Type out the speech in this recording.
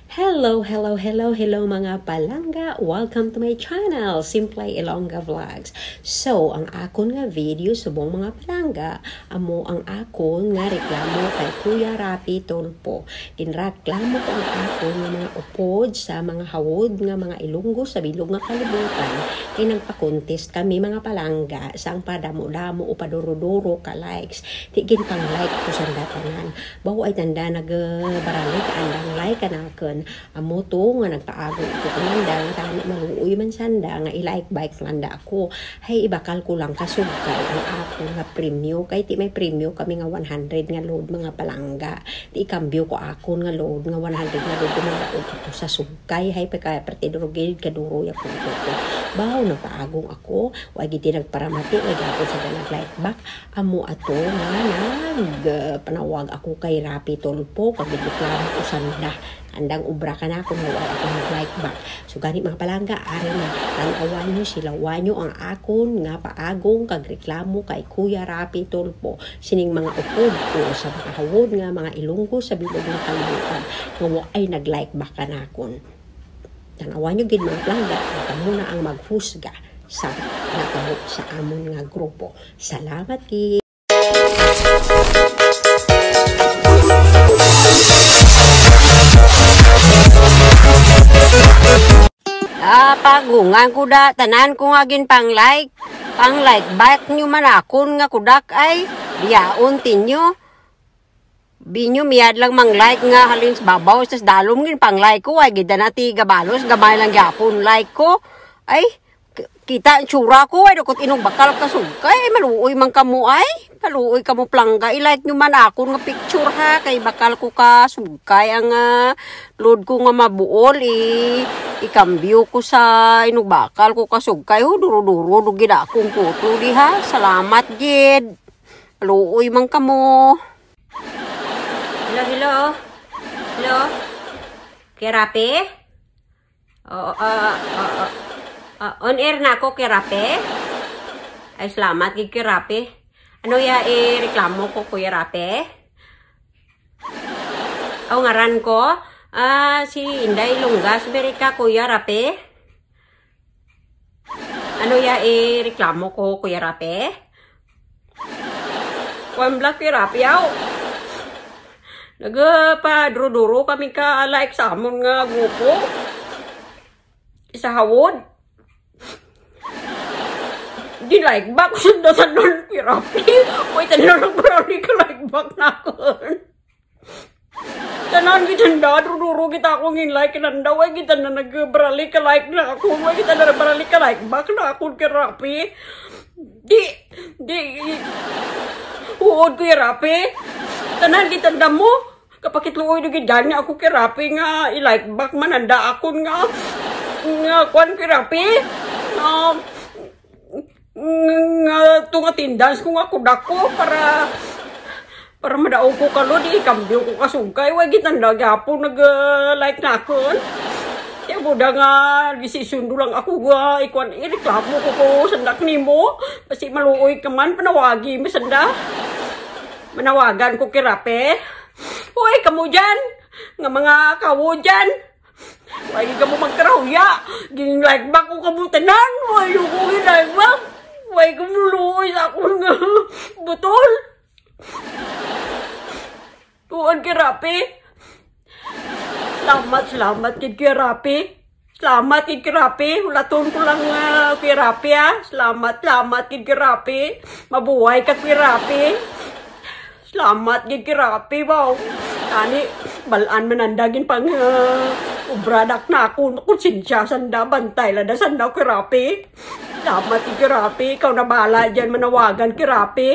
Hello mga palangga. Welcome to my channel, Simplay Ilongga Vlogs. So, ang akon nga video subong mga palangga, amo ang akon nga reklamo kay Kuya Rapi Tulfo. Dinreklamo ko ang akon nga mga upod sa mga hawod nga mga Ilonggo sa bilog nga kalibutan. Kay nagpa-contest kami mga palangga sa ang padamo-damo o paduro-duro ka likes. Tigin pang like ko sa datanan. Bawo ay tanda nagbarali ka andang like kanaken. Amo to nga nagpaago ko kananda nga tani maluoy man sanda nga i-like bike landa ako. Hay ibakal ko lang kasugkay ang ako nga premyo kay ti may premyo kami nga 100 nga load mga palangga. Ti ikambyo ko ako nga load nga 100 nga load kumadaog ako sa sugkay hay pa kaya partido gid kaduro ya ko. Bawo nagpaagong ako wa gid nagparamati ay gapon sa nag-like back. Amo ato nga panawag ako kay Rapi Tulfo kag reklamo ko sanda. Andang ubra ka na kung wala ako mag-like back. So gani mga palangga, ari na tanawan nyo, silawan nyo ang akon nga paagong kagreklamo kay Kuya Rapi Tulfo. Sining mga upod ko sa mga hawod nga mga Ilonggo sa bilog ng kalibutan nga ay nag-like back ka na akon. Tanawan nyo gid mga palangga, kamo na ang maghusga sa nakahot sa amon nga grupo. Salamat gid. Pagungan ko da, tanan ko nga gin pang like back nyo man akon nga kudak ay diyaon tinyo. Binyo miyad lang mang like nga halin sa babaw sa dalom gin pang like ko ay gida na ti gabalos gamay lang gyapon like ko ay kita ang tsura ko ay dokot inong bakal kasugkay maluoy man kamo ay maluoy kamo plangga i-like nyo man ako nga picture ha kay bakal ko kasugkay ang load ko nga mabuol ikambyo ko sa inong bakal ko kasugkay duro-duro gid akong puto di ha salamat gid maluoy man kamo. Hello Kuya Rapi? On air na ako, Kuya Rapi. Ay, salamat, Kuya Rapi. Ano reklamo ko, Kuya Rapi? Ang ngaran ko, si Inday Lunggas, Berika, Kuya Rapi. Ano reklamo ko, Kuya Rapi? Wambla, Kuya Rapi, yaw. Nagpa-duro-duro kami ka-like sa amon nga grupo. Isa hawod. Di like back sa tanon Rapi. Uy, tanon nagparali ka like back na ako. Tanon kita duro kita ako ngin like nanda. Uy, kita na nagparali ka like na ako. Uy, kita na nagparali ka like back na ako kay Rapi. Uod ko Rapi. Tanan kita mo. Kapag itluoy na gidyan niya ako kay Rapi nga i-like back mananda ako nga kwan kay Rapi. Tunga tindans ko nga kudak ko para madaog ko kalo di ikambyo ko kasungkay wag gitanda gyapon nag-like na ako. Kaya buda nga desisyon lang ako nga ikwan ireklamo ko sandak nimo basi maluoy ka man panawagi mo sanda. Manawagan ko kay Rapi. Uy, kamo dyan! Nga mga kawo dyan! Uy, kamo magkarahya! Ging like back ko kabutanan! Uy, yung kong like back! Uy, kamuluoy sa akong nga butol! Tuan kay Rapi! Salamat kay Rapi! Salamat kay Rapi! Ulaton ko lang kay Rapi ha! Salamat kay Rapi! Mabuhay ka kay Rapi! Salamat gid kay Rapi baw. Tani balaan manandagin pang ubradak na ako konsensya sanda bantay la da sanda kay Rapi. Salamat gid kay Rapi, ikaw na bala diyan manawagan kay Rapi.